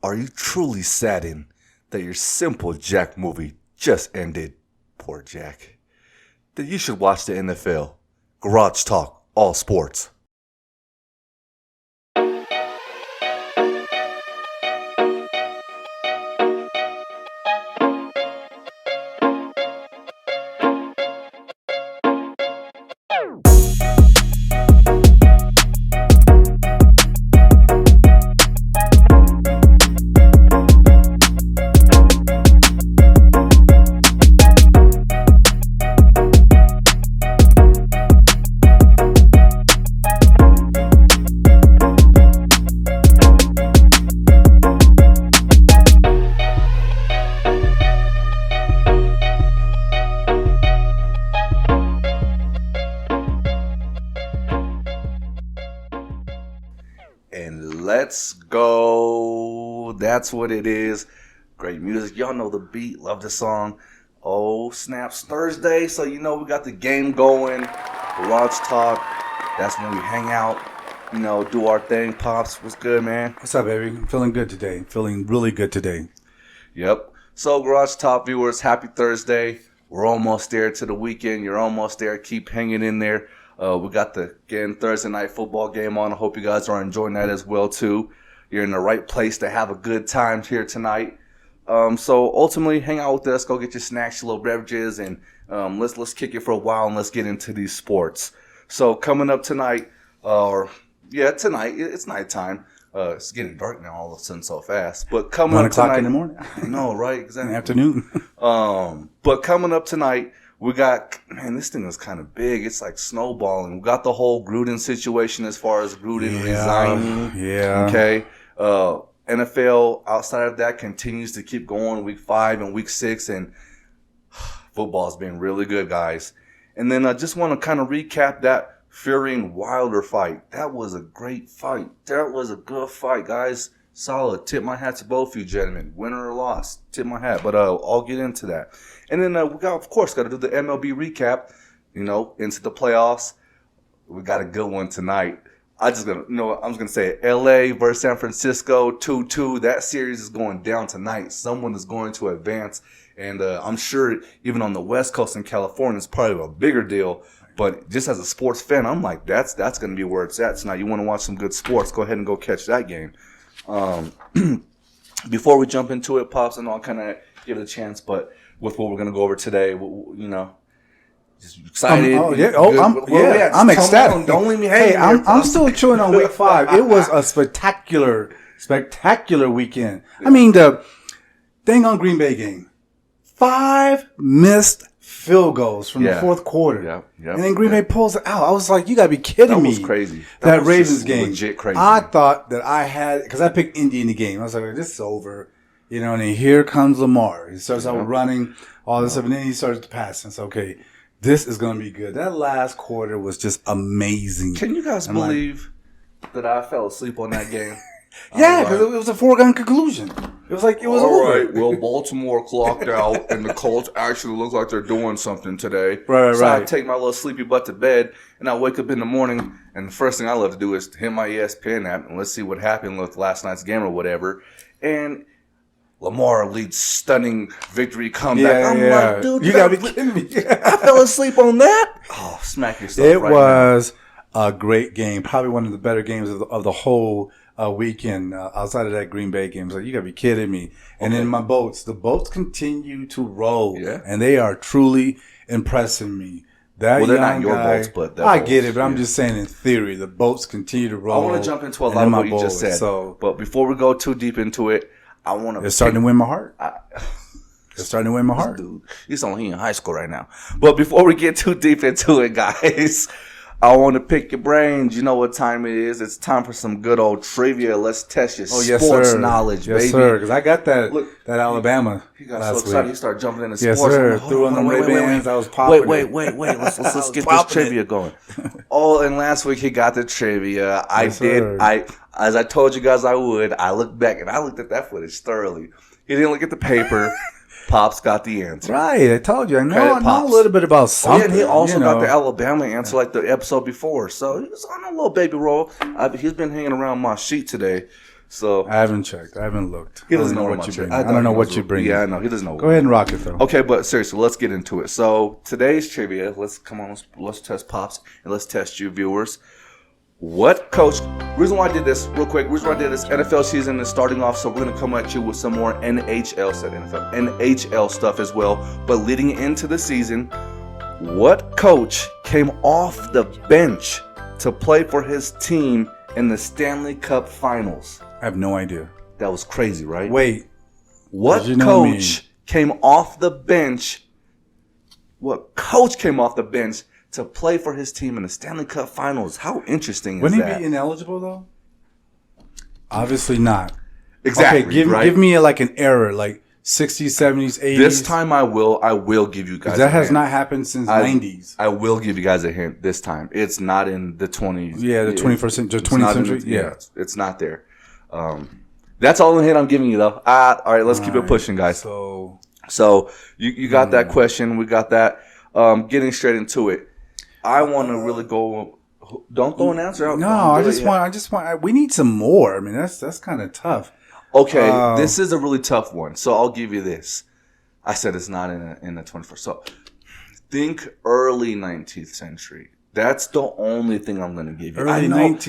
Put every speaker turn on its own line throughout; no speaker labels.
Are you truly saddened that your Simple Jack movie just ended? Poor Jack. Then you should watch the NFL. Garage Talk, all sports. And let's go. That's what it is. Great music. Y'all know the beat. Love the song. Oh, snaps. Thursday. So, you know, we got the game going. Garage Talk. That's when we hang out. You know, do our thing. Pops, what's good, man?
What's up, baby? I'm feeling good today. Feeling really good today.
Yep. So, Garage Talk viewers, happy Thursday. We're almost there to the weekend. You're almost there. Keep hanging in there. We got the, again, Thursday night football game on. I hope you guys are enjoying that as well, too. You're in the right place to have a good time here tonight. So, ultimately, hang out with us. Go get your snacks, your little beverages, and let's kick it for a while, and let's get into these sports. So, coming up tonight, tonight, it's nighttime. It's getting dark now all of a sudden so fast. But coming up tonight.
1 o'clock in the morning.
No, right? Exactly.
In the afternoon.
But coming up tonight, we got, man, this thing is kind of big. It's like snowballing. We got the whole Gruden situation as far as Gruden resigning.
Yeah.
Okay. NFL, outside of that, continues to keep going week 5 and week 6. And football's been really good, guys. And then I just want to kind of recap that Fury and Wilder fight. That was a great fight. That was a good fight, guys. Solid. Tip my hat to both of you gentlemen. Winner or loss. Tip my hat. But I'll get into that. And then we got to do the MLB recap, you know, into the playoffs. We got a good one tonight. I'm just going to say it. LA versus San Francisco, 2-2. That series is going down tonight. Someone is going to advance. And I'm sure even on the West Coast in California, it's probably a bigger deal. But just as a sports fan, I'm like, that's going to be where it's at tonight. You want to watch some good sports, go ahead and go catch that game. Before we jump into it, Pops, I know I'll kind of give it a chance, but with what we're going to go over today, you know, just excited.
I'm ecstatic.
Don't leave me hanging.
Hey, I'm still chewing on week 5. It was a spectacular weekend. Yeah. I mean, the thing on Green Bay game, 5 missed field goals from the fourth quarter. Yeah. And then Green Bay pulls it out. I was like, you got to be kidding me.
That was crazy.
That Ravens game.
Legit crazy.
I thought that I had, because I picked Indy in the game. I was like, this is over. You know, and then here comes Lamar. He starts out running, all this stuff, and then he starts to pass. And it's okay. This is going to be good. That last quarter was just amazing.
Can you guys believe that I fell asleep on that game?
Yeah, because it was a foregone conclusion. It was like, it was over.
All right, well, Baltimore clocked out, and the Colts actually look like they're doing something today.
Right.
I take my little sleepy butt to bed, and I wake up in the morning, and the first thing I love to do is hit my ESPN app, and let's see what happened with last night's game or whatever. And Lamar leads stunning victory comeback. I'm like, dude,
you got to be kidding me.
I fell asleep on that? Oh, smack yourself
It
right
was a great game. Probably one of the better games of the whole weekend outside of that Green Bay game. So you got to be kidding me. And then the boats continue to roll. Yeah. And they are truly impressing me. They're not your boats, but I get it, but I'm just saying in theory, the boats continue to roll.
I want to jump into a lot of what you just said. But before we go too deep into it, I want to.
It's starting to win my heart. It's starting to win my heart.
Dude, he's only in high school right now. But before we get too deep into it, guys, I want to pick your brains. You know what time it is. It's time for some good old trivia. Let's test your sports knowledge, baby.
Yes, sir. Because I got that Alabama.
He got so excited. He started jumping into
sports.
Yes,
sir. Threw on the Ray-Bans. I was popping.
Wait. Let's get this trivia going. And last week he got the trivia. As I told you guys I would, I looked back and I looked at that footage thoroughly. He didn't look at the paper. Pops got the answer.
Right, I told you. I know a little bit about something.
And he also got the Alabama answer like the episode before. So he was on a little baby roll. He's been hanging around my sheet today. So
I haven't checked. I haven't looked.
He doesn't know what you bring.
I don't know what you bring.
Yeah, I know. He doesn't know.
Go ahead and rock it, though.
Okay, but seriously, let's get into it. So today's trivia, let's test Pops and let's test you viewers. What coach, reason why I did this, real quick, reason why I did this, NFL season is starting off, so we're going to come at you with some more NHL stuff as well. But leading into the season, what coach came off the bench to play for his team in the Stanley Cup Finals?
I have no idea.
That was crazy, right?
Wait.
What coach came off the bench? What coach came off the bench to play for his team in the Stanley Cup Finals? How interesting is that?
Wouldn't he be ineligible, though? Obviously not.
Exactly.
Okay, give me an error, like 60s, 70s, 80s.
This time I will give you guys
that has not happened since 90s.
I will give you guys a hint this time. It's not in the 20s.
Yeah, the 21st century, 20th century. Yeah,
it's not there. That's all the hint I'm giving you, though. All right, let's keep it pushing, guys. So you got that question. We got that. Getting straight into it. I want to really go. Don't throw an answer out.
No, I just want. We need some more. I mean, that's kind of tough.
Okay, this is a really tough one. So I'll give you this. I said it's not in the 21st. So think early 19th century. That's the only thing I'm going to give you.
Early 20th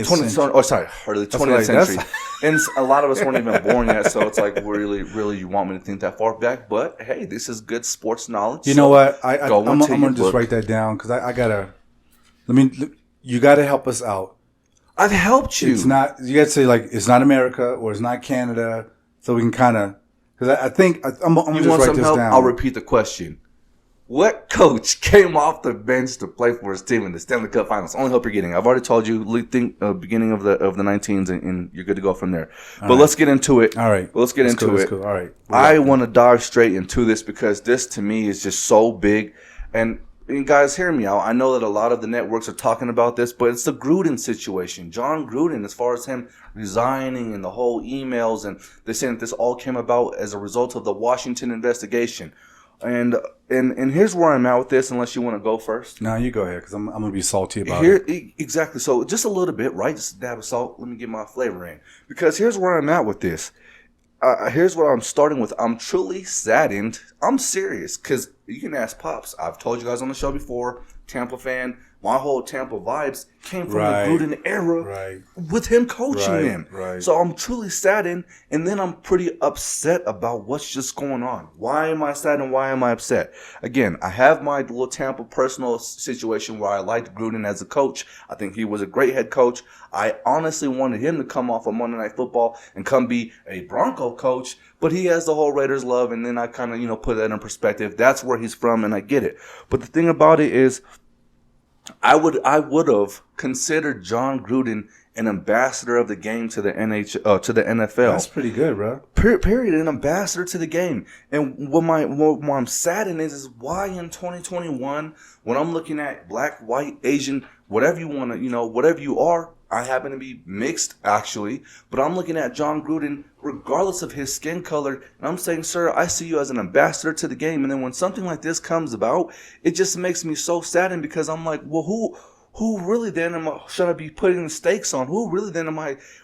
century.
Early 20th century. And a lot of us weren't even born yet, so it's like, really, you want me to think that far back? But hey, this is good sports knowledge.
You know what? I'm going to just write that down because I got to. You got to help us out.
I've helped you.
It's not. You got to say it's not America or it's not Canada, so we can kind of. Because I think I'm going to just write this down.
I'll repeat the question. What coach came off the bench to play for his team in the Stanley Cup Finals? Only hope you're getting. I've already told you. Beginning of the 19s, and you're good to go from there. But let's get into it.
All right.
Let's get into it.
All right.
I want to dive straight into this because this to me is just so big. And guys, hear me out. I know that a lot of the networks are talking about this, but it's the Gruden situation. John Gruden, as far as him resigning and the whole emails, and they're saying that this all came about as a result of the Washington investigation. And here's where I'm at with this, unless you want to go first.
No, you go ahead, because I'm going to be salty about it.
Exactly. So just a little bit, right? Just a dab of salt. Let me get my flavor in. Because here's where I'm at with this. Here's what I'm starting with. I'm truly saddened. I'm serious, because you can ask Pops. I've told you guys on the show before, Tampa fan. My whole Tampa vibes came from the Gruden era with him coaching them. Right. So I'm truly saddened, and then I'm pretty upset about what's just going on. Why am I sad and why am I upset? Again, I have my little Tampa personal situation where I liked Gruden as a coach. I think he was a great head coach. I honestly wanted him to come off of Monday Night Football and come be a Bronco coach, but he has the whole Raiders love, and then I kind of, put that in perspective. That's where he's from, and I get it. But the thing about it is, I would have considered John Gruden an ambassador of the game to the to the NFL.
That's pretty good, bro.
Period. An ambassador to the game. And what I'm saddened is why in 2021, when I'm looking at black, white, Asian, whatever you want to, whatever you are, I happen to be mixed, actually, but I'm looking at John Gruden, regardless of his skin color, and I'm saying, sir, I see you as an ambassador to the game. And then when something like this comes about, it just makes me so saddened, because I'm like, well, who really then should I be putting the stakes on? Who really then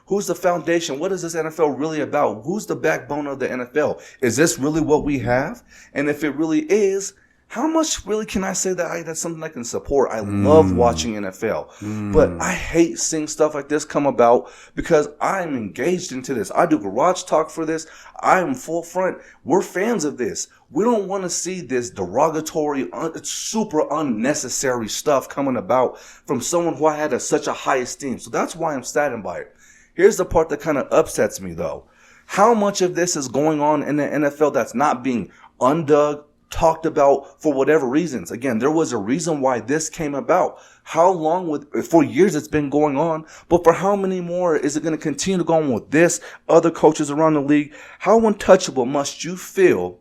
who's the foundation? What is this NFL really about? Who's the backbone of the NFL? Is this really what we have? And if it really is, how much really can I say that that's something I can support? I love watching NFL, but I hate seeing stuff like this come about, because I'm engaged into this. I do garage talk for this. I am full front. We're fans of this. We don't want to see this derogatory, super unnecessary stuff coming about from someone who I had such a high esteem. So that's why I'm saddened by it. Here's the part that kind of upsets me, though. How much of this is going on in the NFL that's not being undug, talked about for whatever reasons? Again, there was a reason why this came about. How long for years it's been going on, but for how many more is it going to continue to go on with this, other coaches around the league? How untouchable must you feel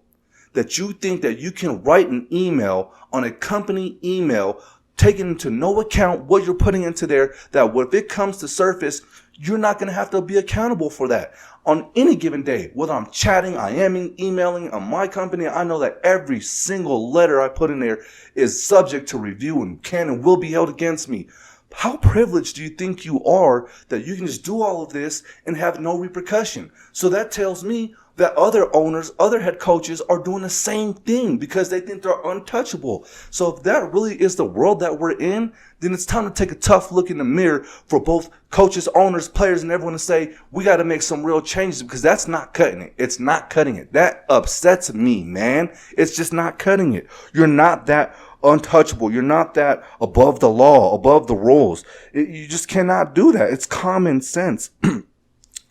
that you think that you can write an email on a company email, taking into no account what you're putting into there, that if it comes to surface, you're not going to have to be accountable for that? On any given day, whether I'm chatting, I am emailing on my company, I know that every single letter I put in there is subject to review and can and will be held against me. How privileged do you think you are that you can just do all of this and have no repercussion? So that tells me that other owners, other head coaches are doing the same thing because they think they're untouchable. So if that really is the world that we're in, then it's time to take a tough look in the mirror for both coaches, owners, players, and everyone to say, we got to make some real changes because that's not cutting it. It's not cutting it. That upsets me, man. It's just not cutting it. You're not that untouchable. You're not that above the law, above the rules. You just cannot do that. It's common sense.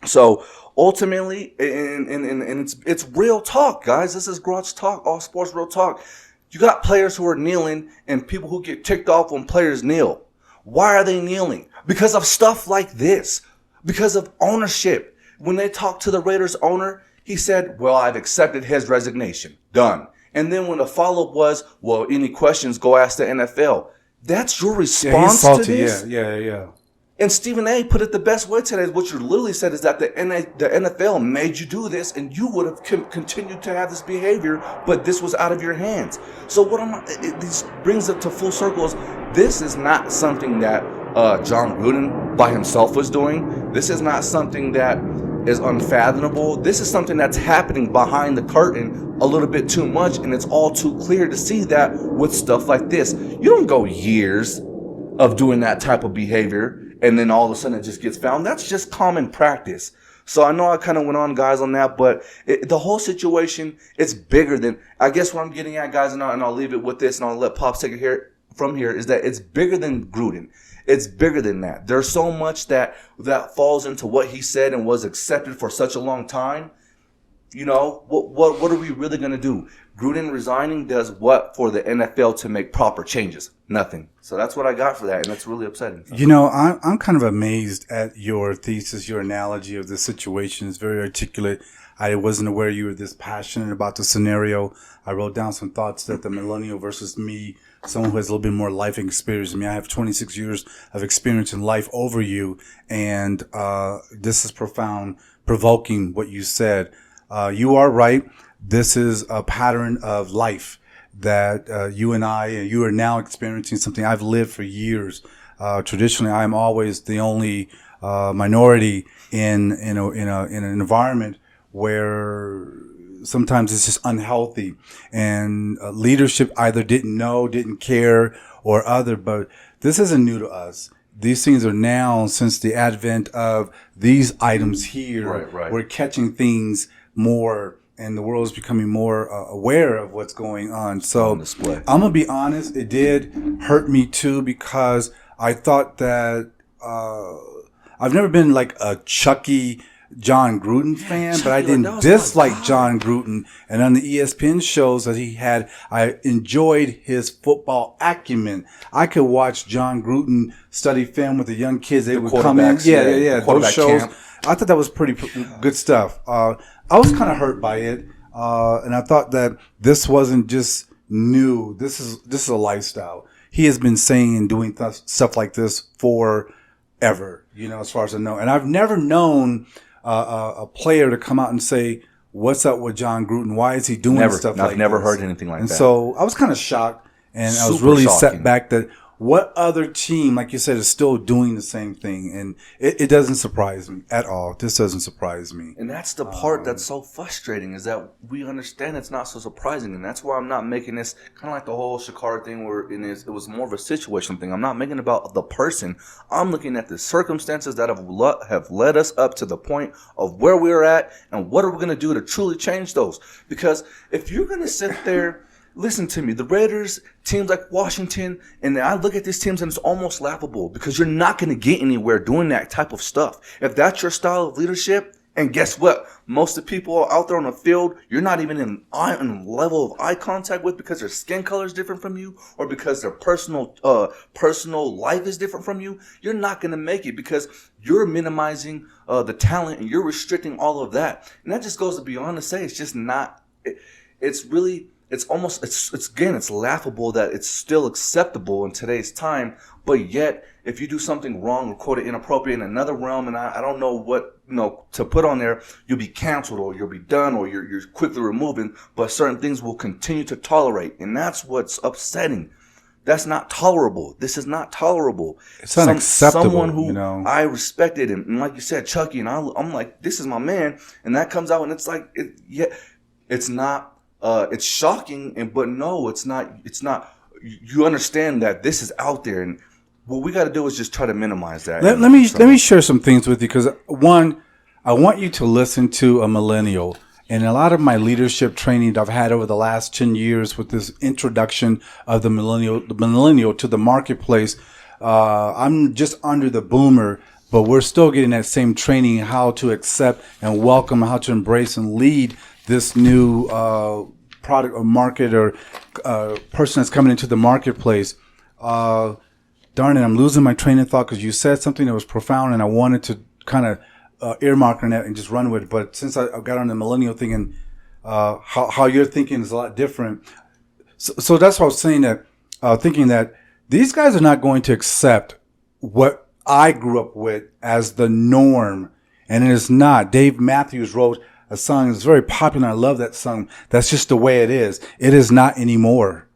So ultimately, and it's real talk, guys. This is Grudge Talk, all sports real talk. You got players who are kneeling and people who get ticked off when players kneel. Why are they kneeling? Because of stuff like this. Because of ownership. When they talked to the Raiders owner, he said, well, I've accepted his resignation. Done. And then when the follow-up was, well, any questions, go ask the NFL. That's your response to this?
Yeah.
And Stephen A. put it the best way today. What you literally said is that the NFL made you do this, and you would have continued to have this behavior, but this was out of your hands. So this brings it to full circles. This is not something that John Gruden by himself was doing. This is not something that is unfathomable. This is something that's happening behind the curtain a little bit too much, and it's all too clear to see that with stuff like this. You don't go years of doing that type of behavior and then all of a sudden it just gets found. That's just common practice. So I know I kind of went on, guys, on that, but the whole situation, it's bigger than, I guess what I'm getting at, guys, and I'll leave it with this, and I'll let Pops take it from here, is that it's bigger than Gruden. It's bigger than that. There's so much that falls into what he said and was accepted for such a long time. You know, what are we really going to do? Gruden resigning does what for the NFL to make proper changes? Nothing. So that's what I got for that, and that's really upsetting.
You know, I'm kind of amazed at your thesis, your analogy of the situation. It's very articulate. I wasn't aware you were this passionate about the scenario. I wrote down some thoughts that the millennial versus me, someone who has a little bit more life experience than me. I have 26 years of experience in life over you, and this is profound, provoking what you said. You are right. This is a pattern of life that you are now experiencing something I've lived for years. Traditionally, I'm always the only minority in an environment where sometimes it's just unhealthy, and leadership either didn't know, didn't care, or other. But this isn't new to us. These things are now, since the advent of these items here,
right.
We're catching things more, and the world is becoming more aware of what's going on. So I'm going to be honest, it did hurt me too, because I thought that I've never been like a Chucky John Gruden fan, but I didn't dislike John Gruden. And on the ESPN shows that he had, I enjoyed his football acumen. I could watch John Gruden study film with the young kids. They would come in. Yeah. Those shows. Camp. I thought that was pretty good stuff. I was kind of hurt by it. And I thought that this wasn't just new. This is a lifestyle. He has been saying and doing stuff like this forever, you know, as far as I know. And I've never known a player to come out and say, what's up with John Gruden? Why is he doing stuff like this?
I've never heard anything like that.
And so I was kind of shocked, and I was really set back that what other team, like you said, is still doing the same thing? And it doesn't surprise me at all. This doesn't surprise me.
And that's the part that's so frustrating, is that we understand it's not so surprising. And that's why I'm not making this kind of like the whole Shakara thing where it was more of a situation thing. I'm not making it about the person. I'm looking at the circumstances that have led us up to the point of where we're at, and what are we going to do to truly change those? Because if you're going to sit there, listen to me, the Raiders, teams like Washington, and I look at these teams and it's almost laughable, because you're not going to get anywhere doing that type of stuff. If that's your style of leadership, and guess what? Most of the people out there on the field, you're not even in level of eye contact with, because their skin color is different from you, or because their personal life is different from you. You're not going to make it, because you're minimizing the talent, and you're restricting all of that. And that just goes to beyond to say it's just not. It's laughable that it's still acceptable in today's time, but yet if you do something wrong or quote it inappropriate in another realm, and I don't know what to put on there, you'll be canceled, or you'll be done, or you're quickly removed, but certain things will continue to tolerate, and that's what's upsetting. That's not tolerable. This is not tolerable.
It's unacceptable.
Someone who I respected, and like you said, Chucky, and I'm like, this is my man, and that comes out, and it's like, it's not. It's shocking, but no, it's not. It's not. You understand that this is out there, and what we got to do is just try to minimize that.
Let me share some things with you, because one, I want you to listen to a millennial. And a lot of my leadership training that I've had over the last 10 years with this introduction of the millennial to the marketplace, I'm just under the boomer, but we're still getting that same training, how to accept and welcome, how to embrace and lead this new product or market or person that's coming into the marketplace. Darn it, I'm losing my train of thought, because you said something that was profound and I wanted to kind of earmark on that and just run with it. But since I got on the millennial thing, and how you're thinking is a lot different. So that's why I was saying that, thinking that these guys are not going to accept what I grew up with as the norm. And it is not. Dave Matthews wrote a song that's very popular. I love that song. That's just the way it is. It is not anymore.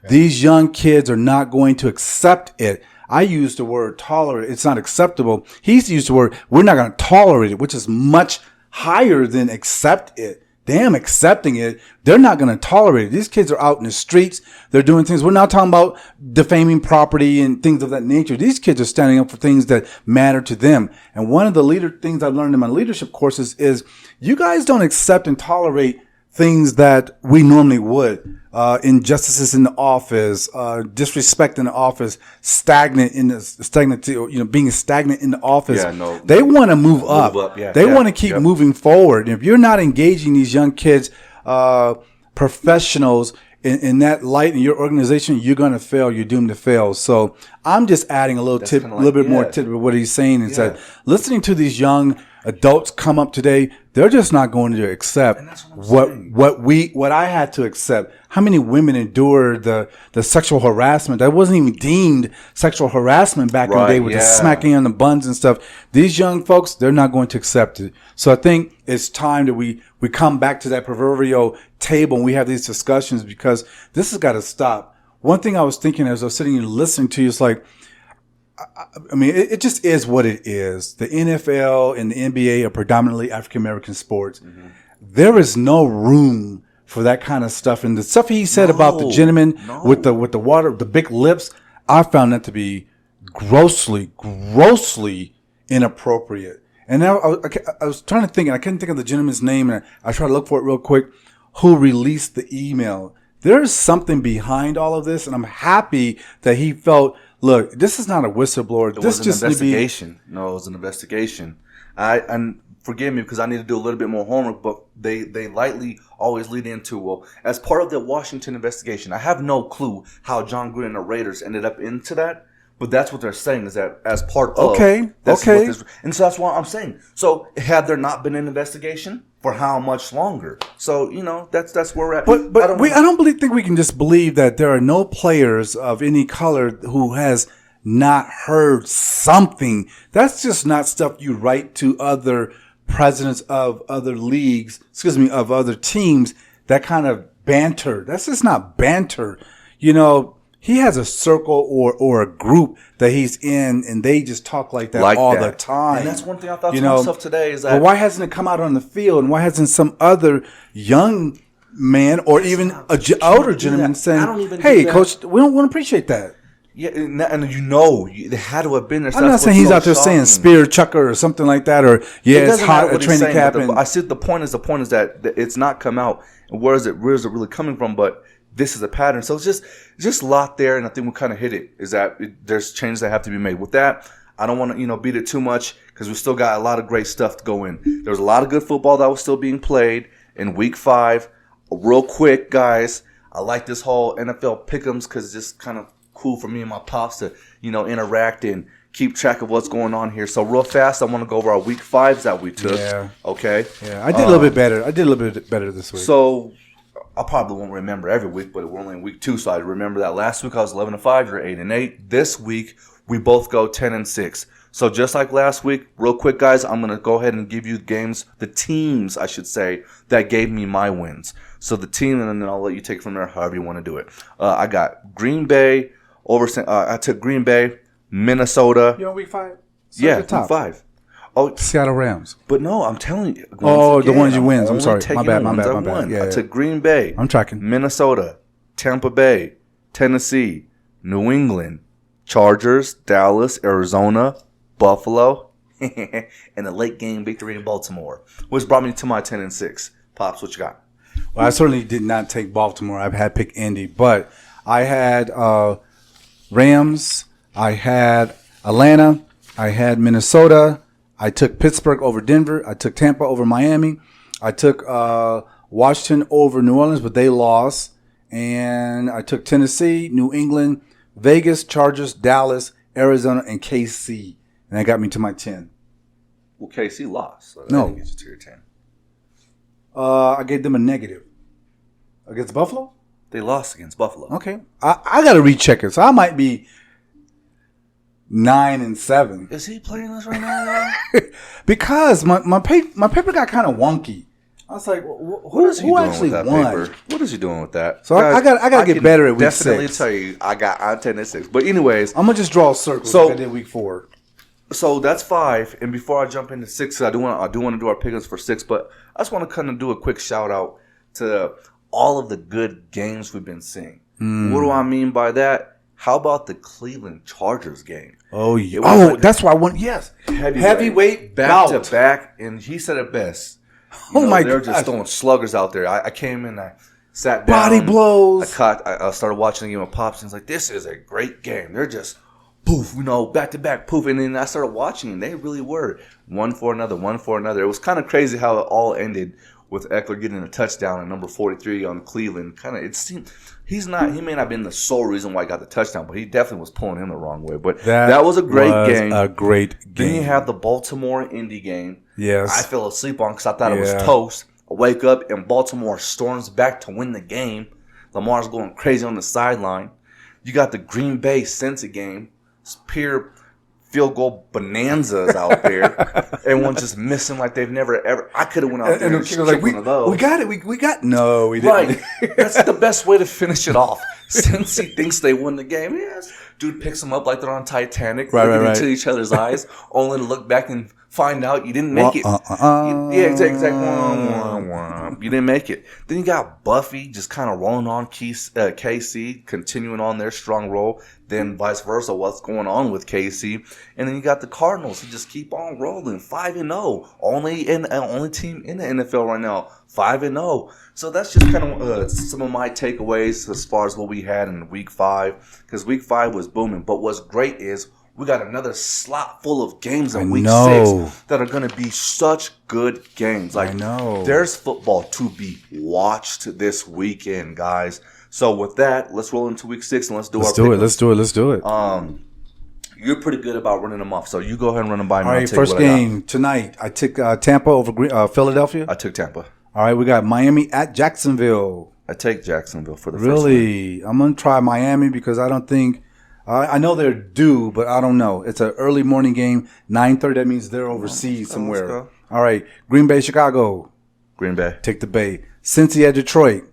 Okay. These young kids are not going to accept it. I use the word tolerate. It's not acceptable. He's used the word, we're not going to tolerate it, which is much higher than accept it. Damn, accepting it. They're not going to tolerate it. These kids are out in the streets. They're doing things. We're not talking about defaming property and things of that nature. These kids are standing up for things that matter to them. And one of the things I've learned in my leadership courses is you guys don't accept and tolerate things that we normally would. Injustices in the office, disrespect in the office, being stagnant in the office. They want to move up. They want to keep moving forward. And if you're not engaging these young kids, professionals in that light in your organization, you're going to fail. You're doomed to fail. So I'm just adding a little bit more tip to what he's saying is that listening to these young adults come up today, they're just not going to accept what I had to accept. How many women endured the sexual harassment that wasn't even deemed sexual harassment back in the day with the smacking on the buns and stuff. These young folks, they're not going to accept it. So I think it's time that we come back to that proverbial table and we have these discussions, because this has got to stop. One thing I was thinking as I was sitting and listening to you is like, I mean, it just is what it is. The NFL and the NBA are predominantly African-American sports. Mm-hmm. There is no room for that kind of stuff. And the stuff he said about the gentleman with the big lips, I found that to be grossly inappropriate. And now I was trying to think, and I couldn't think of the gentleman's name, and I tried to look for it real quick, who released the email. There's something behind all of this, and I'm happy that he felt, look, this is not a whistleblower. This was an investigation.
No, it was an investigation. And forgive me because I need to do a little bit more homework, but they lightly always lead into, well, as part of the Washington investigation. I have no clue how John Gruden and the Raiders ended up into that, but that's what they're saying is that as part of. And so that's why I'm saying. So had there not been an investigation, for how much longer? So, that's where we're at.
But I don't think we can just believe that there are no players of any color who has not heard something. That's just not stuff you write to other presidents of other leagues, of other teams, that kind of banter. That's just not banter. He has a circle or a group that he's in, and they just talk like that all the time.
And that's one thing I thought to myself today is that.
But why hasn't it come out on the field, and why hasn't some other young man or even an older gentleman saying, "Hey, coach, we don't appreciate that."
Yeah, and they had to have been there.
I'm not saying he's out there saying spear chucker or something like that, or it's hot a training cap.
I see the point is that it's not come out. And where is it really coming from? But this is a pattern. So it's just a lot there, and I think we kind of hit it. Is that there's changes that have to be made. With that, I don't want to beat it too much because we still got a lot of great stuff to go in. There was a lot of good football that was still being played in Week 5. Real quick, guys, I like this whole NFL pick'ems because it's just kind of cool for me and my pops to interact and keep track of what's going on here. So real fast, I want to go over our Week 5s that we took.
Yeah.
Okay.
Yeah, I did a little bit better. I did a little bit better this week.
So I probably won't remember every week, but we're only in Week 2, so I remember that last week I was 11-5. You're 8-8. This week we both go 10-6. So just like last week, real quick, guys, I'm gonna go ahead and give you the teams, I should say, that gave me my wins. So the team, and then I'll let you take it from there, however you want to do it. I got Green Bay, I took Green Bay, Minnesota.
You're on week 5?
Yeah, week 5. Oh,
Seattle Rams.
But no, I'm telling you.
The ones you win. I'm sorry. My bad.
Yeah, I took Green Bay.
I'm tracking.
Minnesota, Tampa Bay, Tennessee, New England, Chargers, Dallas, Arizona, Buffalo, and a late game victory in Baltimore, which brought me to my 10-6. Pops, what you got?
Well, I certainly did not take Baltimore. I've had pick Indy, but I had Rams. I had Atlanta. I had Minnesota. I took Pittsburgh over Denver. I took Tampa over Miami. I took Washington over New Orleans, but they lost. And I took Tennessee, New England, Vegas, Chargers, Dallas, Arizona, and KC. And that got me to my 10.
Well, KC lost. So that
No.
didn't get you to your 10.
I gave them a negative. Against Buffalo?
They lost against Buffalo.
Okay. I got to recheck it. So I might be 9-7.
Is he playing this right now?
Because my paper got kind of wonky. I was like, who actually won?
Paper? What is he doing with that?
So guys, I got to get better at week 6.
Definitely tell you, I'm 10-6. But anyways,
I'm gonna just draw a circle.
So
like I did week 4.
So that's 5. And before I jump into 6, I do want to do our pickups for 6. But I just want to kind of do a quick shout out to all of the good games we've been seeing. What do I mean by that? How about the Cleveland Chargers game?
Oh yeah. That's why I want. Yes, heavyweight
back
bout.
to back, and he said it best. They're just throwing sluggers out there. I came in, I sat down,
body blows.
I started watching the game with Pops, and it's like, this is a great game. They're just poof, back to back, poof, and then I started watching, and they really were one for another. It was kind of crazy how it all ended with Eckler getting a touchdown at number 43 on Cleveland. It seemed he may not have been the sole reason why he got the touchdown, but he definitely was pulling him the wrong way. But that was a great game.
A great game.
Then you have the Baltimore Indy game.
Yes.
I fell asleep on because I thought it was toast. I wake up and Baltimore storms back to win the game. Lamar's going crazy on the sideline. You got the Green Bay Cincy game. It's pure field goal bonanzas out there. Everyone's just missing like they've never ever. I could have went out there and stripped one of those.
We got it. We got. No, we didn't.
Right. That's the best way to finish it off. Since he thinks they won the game, yes. Dude picks them up like they're on Titanic, looking into each other's eyes, only to look back and find out you didn't make it. Yeah, exactly. You didn't make it. Then you got Buffy just kind of rolling on KC, continuing on their strong roll. Then vice versa, what's going on with KC? And then you got the Cardinals who just keep on rolling, 5-0, only team in the NFL right now, 5-0. So that's just kind of some of my takeaways as far as what we had in week 5, because week 5 was booming. But what's great is we got another slot full of games in week 6 that are going to be such good games. Like, there's football to be watched this weekend, guys. So with that, let's roll into week 6 and let's do our pickups.
Let's do it.
You're pretty good about running them off, so you go ahead and run them by me.
All right, first game tonight. I took Tampa over Philadelphia.
I took Tampa.
All right, we got Miami at Jacksonville.
I take Jacksonville for the first one.
Really? I'm going to try Miami because I don't think I know they're due, but I don't know. It's an early morning game, 9:30. That means they're overseas somewhere.
Let's go.
All right, Green Bay, Chicago.
Green Bay.
Take the Bay. Cincy at Detroit.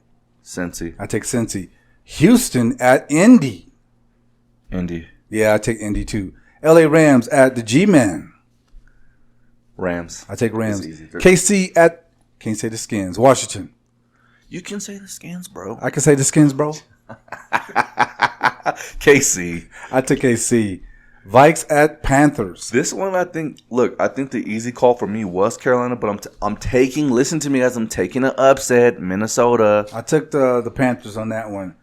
Cincy.
I take Cincy. Houston at Indy.
Indy.
Yeah, I take Indy too. LA Rams at the G-Men.
Rams.
I take Rams. KC at, can't say the Skins. Washington.
You can say the Skins, bro.
I can say the Skins, bro.
KC.
I took KC. Vikes at Panthers.
This one, I think the easy call for me was Carolina, but I'm taking, listen to me as I'm taking an upset, Minnesota.
I took the Panthers on that one.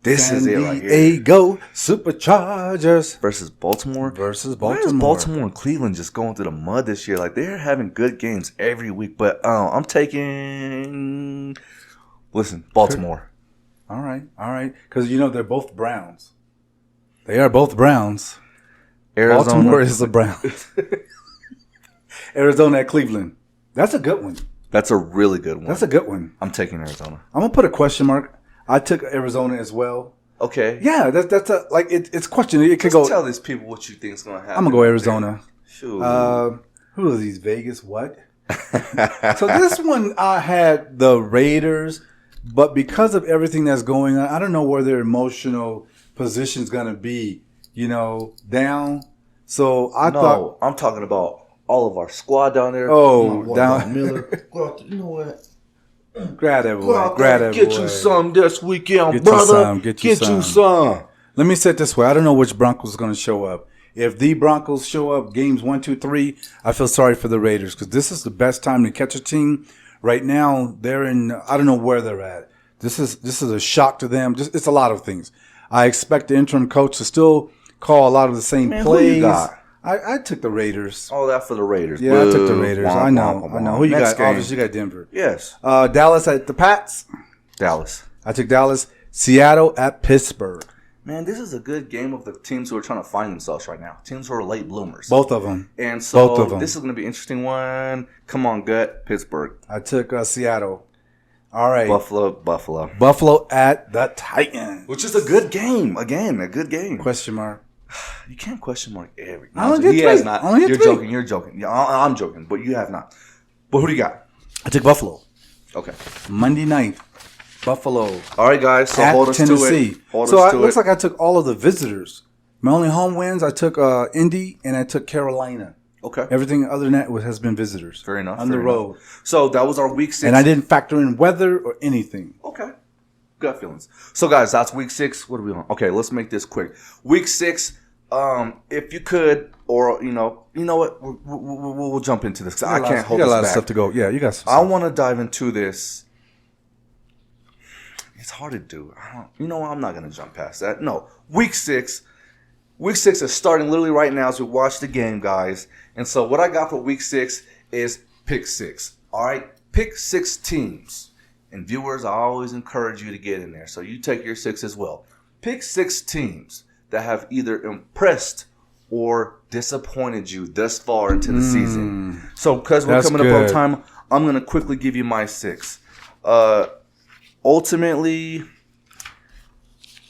This is it right here.
Diego Superchargers
versus Baltimore. Why is Baltimore and Cleveland just going through the mud this year? Like, they're having good games every week, but I'm taking, Baltimore.
All right. Because, they're both Browns. They are both Browns.
Arizona.
Baltimore is the Browns. Arizona at Cleveland. That's a good one.
That's a really good one.
That's a good one.
I'm taking Arizona.
I'm going to put a question mark. I took Arizona as well.
Okay.
Yeah, that's it's questionable. It could go.
Tell these people what you think is going to happen.
I'm going to go Arizona.
Sure.
Who are these? Vegas? What? So this one I had the Raiders, but because of everything that's going on, I don't know where their emotional position's gonna be, down. So I
No,
thought,
I'm talking about all of our squad down there.
down
Miller. Go out there, you know what?
grab that
Go
boy,
out
grab
there,
that
get
boy.
you some this weekend,
Get you
brother.
some, get you
you
some.
some.
Let me say it this way: I don't know which Broncos is going to show up. If the Broncos show up, games 1, 2, 3, I feel sorry for the Raiders because this is the best time to catch a team. Right now, they're in. I don't know where they're at. This is a shock to them. It's a lot of things. I expect the interim coach to still call a lot of the same
Man,
plays.
who you got?
I took the Raiders.
All that for the Raiders.
Yeah, I took the Raiders.
Womp,
I know.
womp,
I know.
womp.
Who you
Next
got?
game.
Obviously, you got Denver.
Yes.
Dallas at the Pats.
Dallas.
I took Dallas. Seattle at Pittsburgh.
Man, this is a good game of the teams who are trying to find themselves right now. Teams who are late bloomers.
Both of them.
And so
Both of them.
this is going to be an interesting one. Come on, gut. Pittsburgh.
I took Seattle. All right.
Buffalo.
Buffalo at the Titans.
Which is a good game. Again, a good game.
Question mark.
You can't question mark every.
I only get
he
three.
has not.
I only get
You're
three.
joking. You're joking. Yeah, I'm joking, but you have not. But who do you got?
I took Buffalo.
Okay.
Monday night. Buffalo.
All right, guys. So
at
hold us
Tennessee.
to it. Hold
So
us
it
to
looks
it.
like I took all of the visitors. My only home wins, I took Indy and I took Carolina.
Okay.
Everything other than that has been visitors.
Fair enough.
On
fair
the road.
enough. So that was our week 6.
And I didn't factor in weather or anything.
Okay. Gut feelings. So, guys, that's week 6. What are we on? Okay, let's make this quick. Week 6, if you could, or, you know what? We'll jump into this. 'Cause I can't hold
You got
this
a lot of
back.
stuff to go. Yeah, you got some
I
stuff.
want to dive into this. It's hard to do. You know what? I'm not going to jump past that. No. Week 6. Week 6 is starting literally right now as we watch the game, guys. And so what I got for week 6 is pick 6. All right? Pick 6 teams. And viewers, I always encourage you to get in there. So you take your 6 as well. Pick 6 teams that have either impressed or disappointed you thus far into the season. So because we're
That's
coming up on
good.
time, I'm going to quickly give you my 6. Ultimately,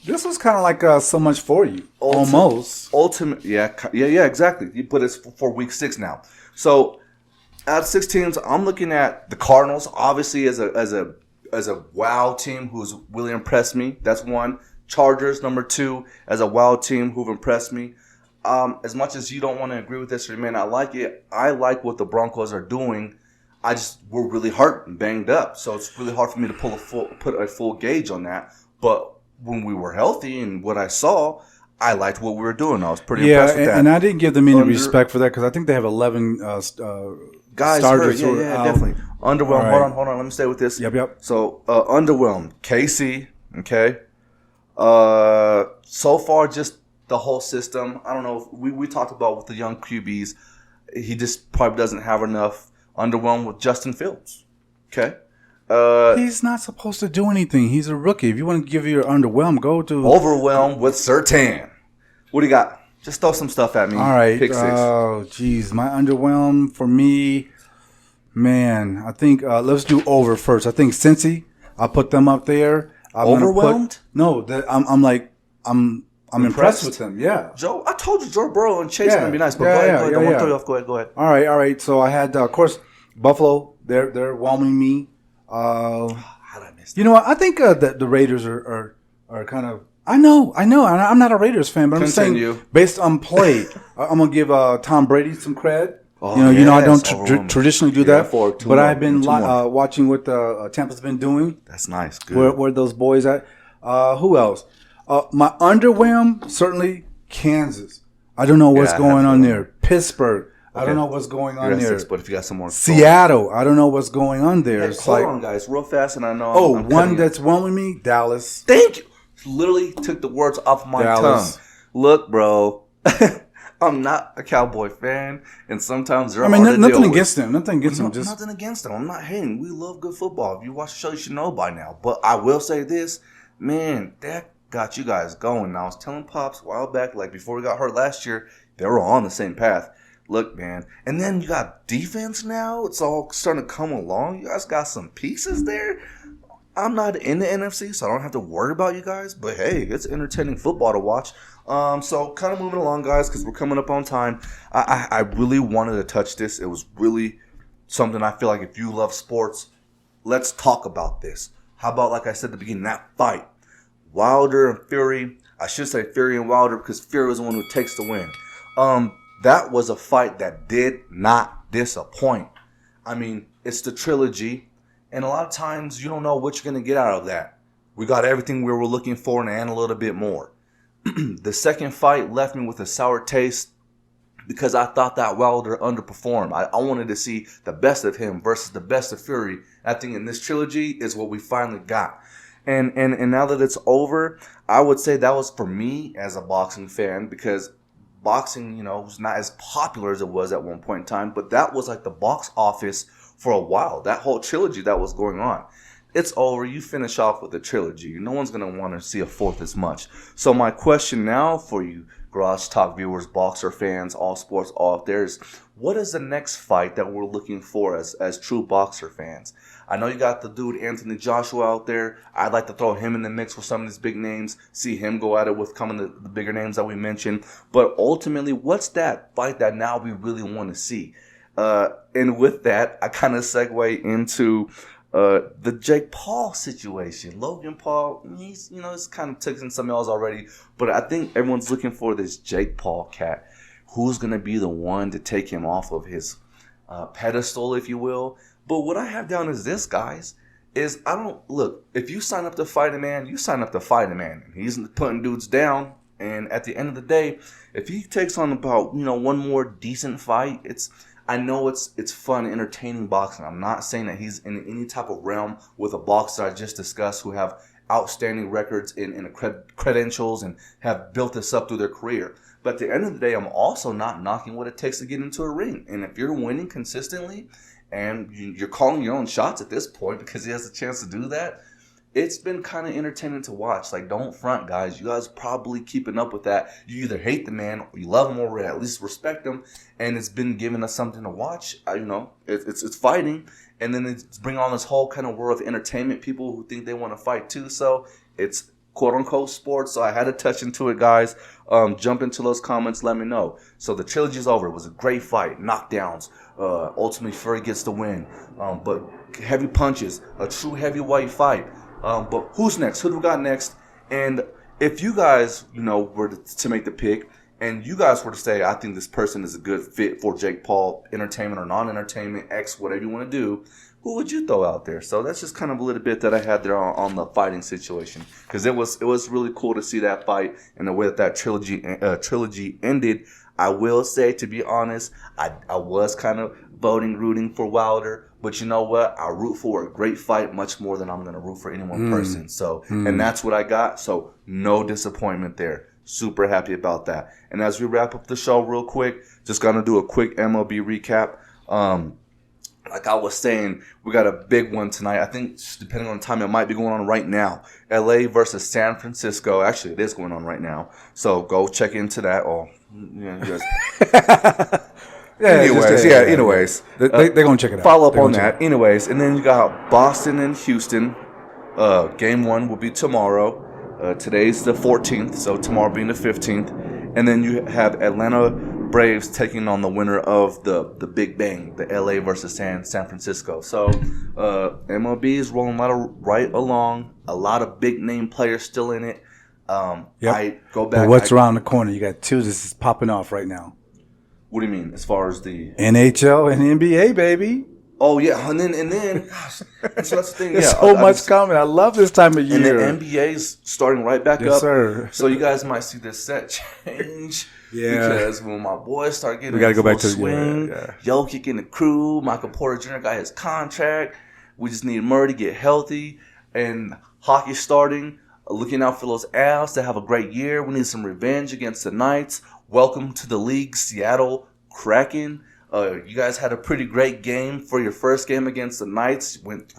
This was kind of like so much for you. Almost.
yeah, exactly. But it's for week 6 now. So out of 6 teams, I'm looking at the Cardinals, obviously as a wow team who's really impressed me. That's one. Chargers, number 2, as a wow team who've impressed me. As much as you don't want to agree with this or you may not like it, I like what the Broncos are doing. We're really hurt and banged up, so it's really hard for me to put a full gauge on that. But when we were healthy and what I saw, I liked what we were doing. I was pretty impressed with that.
And I didn't give them any respect for that because I think they have 11
Guys
starters.
hurt. Yeah, definitely. Underwhelmed.
right.
Hold on. Let me stay with this.
Yep.
So, underwhelmed. KC, okay. So far, just the whole system. I don't know. We talked about with the young QBs. He just probably doesn't have enough. Underwhelmed with Justin Fields. Okay.
He's not supposed to do anything. He's a rookie. If you want to give your underwhelmed, go to
Overwhelmed with Surtain. What do you got? Just throw some stuff at me.
All right.
Pick 6.
Oh, geez. My underwhelmed for me, man, I think let's do over first. I think Cincy, I'll put them up there.
Overwhelmed?
I'm impressed with them. Yeah.
Joe, I told you Joe Burrow and Chase are
Yeah.
going to be nice. But
Yeah,
go ahead.
yeah,
I
yeah,
want to
yeah.
throw you off. Go ahead.
All right. So I had, of course, Buffalo. They're whelming me.
How did I miss that?
You know what? I think that the Raiders are kind of. I know. And I'm not a Raiders fan, but I'm
Continue.
saying based on play, I'm gonna give Tom Brady some credit.
Oh,
You know, I don't
yes.
traditionally do
Yeah,
that,
for 2
but
more,
I've been
2 more.
watching what Tampa's been doing.
That's nice. Good.
Where those boys at? Who else? My underwhelm certainly Kansas. I don't know what's
Yeah, I
going
have
on
to.
there. Pittsburgh. I
Okay.
don't know what's going
You're
on
at
there.
6, but if you got some more.
Seattle. I don't know what's going on there.
Hey,
It's
hold
like,
on, guys, real fast, and I know.
oh,
I'm
one
cutting you.
that's whelming me, Dallas.
Thank you. Literally took the words off my
Dallas.
tongue. Look, bro, I'm not a Cowboy fan, and sometimes they're
I mean,
hard to
nothing
deal
against
with.
them. Nothing against them.
Nothing against them. I'm not hating. We love good football. If you watch the show, you should know by now. But I will say this, man, that got you guys going. And I was telling Pops a while back, like before we got hurt last year, they were on the same path. Look, man. And then you got defense now. It's all starting to come along. You guys got some pieces there. I'm not in the NFC, so I don't have to worry about you guys. But, hey, it's entertaining football to watch. So kind of moving along, guys, because we're coming up on time. I really wanted to touch this. It was really something I feel like if you love sports, let's talk about this. How about, like I said at the beginning, that fight? Wilder and Fury. I should say Fury and Wilder because Fury was the one who takes the win. That was a fight that did not disappoint. I mean, it's the trilogy, and a lot of times you don't know what you're going to get out of that. We got everything we were looking for and a little bit more. The second fight left me with a sour taste because I thought that Wilder underperformed. I wanted to see the best of him versus the best of Fury. I think in this trilogy is what we finally got. And now that it's over, I would say that was for me as a boxing fan because boxing, was not as popular as it was at one point in time, but that was like the box office for a while. That whole trilogy that was going on. It's over. You finish off with the trilogy. No one's going to want to see a fourth as much. So my question now for you, Garage Talk viewers, boxer fans, all sports, all out there is, what is the next fight that we're looking for as true boxer fans? I know you got the dude Anthony Joshua out there. I'd like to throw him in the mix with some of these big names, see him go at it with some of the bigger names that we mentioned. But ultimately, what's that fight that now we really want to see? And with that, I kind of segue into the Jake Paul situation. Logan Paul, he's kind of taken some L's already, but I think everyone's looking for this Jake Paul cat. Who's going to be the one to take him off of his pedestal, if you will? But what I have down is this, guys, is if you sign up to fight a man, you sign up to fight a man. He's putting dudes down, and at the end of the day, if he takes on about, one more decent fight, I know it's fun, entertaining boxing. I'm not saying that he's in any type of realm with a boxer I just discussed who have outstanding records in credentials and have built this up through their career. But at the end of the day, I'm also not knocking what it takes to get into a ring. And if you're winning consistently and you're calling your own shots at this point because he has a chance to do that, it's been kind of entertaining to watch. Like, don't front, guys. You guys probably keeping up with that. You either hate the man or you love him or at least respect him. And it's been giving us something to watch. It's fighting. And then it's bringing on this whole kind of world of entertainment. People who think they want to fight too. So it's quote-unquote sports. So I had to touch into it, guys. Jump into those comments. Let me know. So the trilogy's over. It was a great fight. Knockdowns. Ultimately, Fury gets the win. But heavy punches. A true heavyweight fight. But who's next? Who do we got next? And if you guys, were to make the pick, and you guys were to say, I think this person is a good fit for Jake Paul, entertainment or non-entertainment, X, whatever you want to do, who would you throw out there? So that's just kind of a little bit that I had there on the fighting situation, because it was really cool to see that fight and the way that trilogy ended. I will say, to be honest, I was kind of rooting for Wilder. But you know what? I root for a great fight much more than I'm going to root for any one person. So, and that's what I got. So, no disappointment there. Super happy about that. And as we wrap up the show real quick, just going to do a quick MLB recap. Like I was saying, we got a big one tonight. I think, depending on the time, it might be going on right now. LA versus San Francisco. Actually, it is going on right now. So, go check into that. Anyways.
They're going to check it out.
Follow up on that. Anyways, and then you got Boston and Houston. Game 1 will be tomorrow. Today's the 14th, so tomorrow being the 15th. And then you have Atlanta Braves taking on the winner of the Big Bang, the LA versus San Francisco. So MLB is rolling right along. A lot of big name players still in it.
Yep.
I go back.
But what's around the corner? You got two that's popping off right now.
What do you mean, as far as the
NHL and NBA, baby?
Oh yeah, and then gosh, so that's the thing.
There's so much coming. I love this time of year.
And the NBA's starting right back
yes,
up.
Sir.
So you guys might see this set change.
Yeah.
Because when my boys start getting
we gotta go back to
swing, Jokic in the crew, Michael Porter Jr. got his contract. We just need Murray to get healthy, and hockey's starting. Looking out for those Avs to have a great year. We need some revenge against the Knights. Welcome to the league, Seattle Kraken. You guys had a pretty great game for your first game against the Knights. Went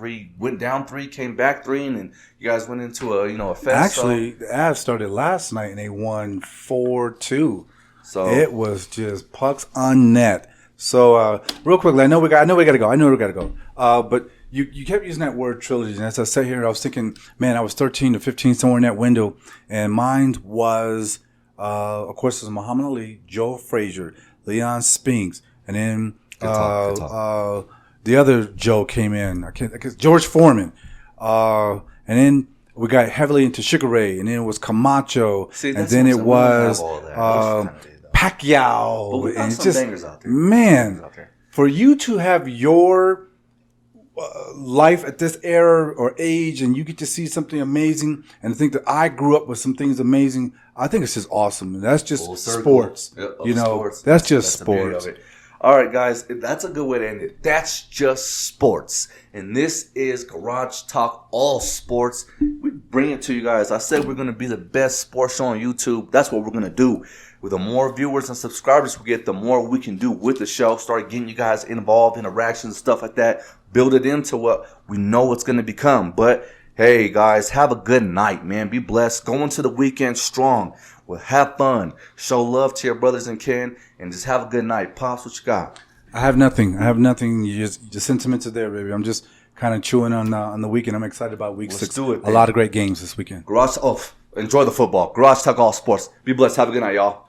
down 3, came back 3, and then you guys went into a fest.
Actually, the Avs started last night and they won 4-2. So it was just pucks on net. So real quickly, I know we got to go. But you kept using that word trilogy, and as I sat here, I was thinking, man, I was 13 to 15 somewhere in that window, and mine was, of course, it was Muhammad Ali, Joe Frazier, Leon Spinks, and then the other Joe came in. George Foreman, and then we got heavily into Sugar Ray, and then it was Camacho,
See,
and then it was Pacquiao.
But we got
and
some
just,
bangers out there.
Man, for you to have your life at this era or age, and you get to see something amazing, and think that I grew up with some things amazing, I think it's just awesome. And that's just sports.
Yep,
you know,
sports.
that's just
the beauty
sports.
of it. All right, guys, that's a good way to end it. That's just sports. And this is Garage Talk All Sports. We bring it to you guys. I said we're going to be the best sports show on YouTube. That's what we're going to do. With the more viewers and subscribers we get, the more we can do with the show. Start getting you guys involved, interactions, stuff like that. Build it into what we know it's going to become. But, hey, guys, have a good night, man. Be blessed. Go into the weekend strong. Well, have fun. Show love to your brothers and kin. And just have a good night. Pops, what you got?
I have nothing. You just the sentiments are there, baby. I'm just kind of chewing on the weekend. I'm excited about week 6.
Do it,
a lot of great games this weekend.
Enjoy the football. Garage Talk All Sports. Be blessed. Have a good night, y'all.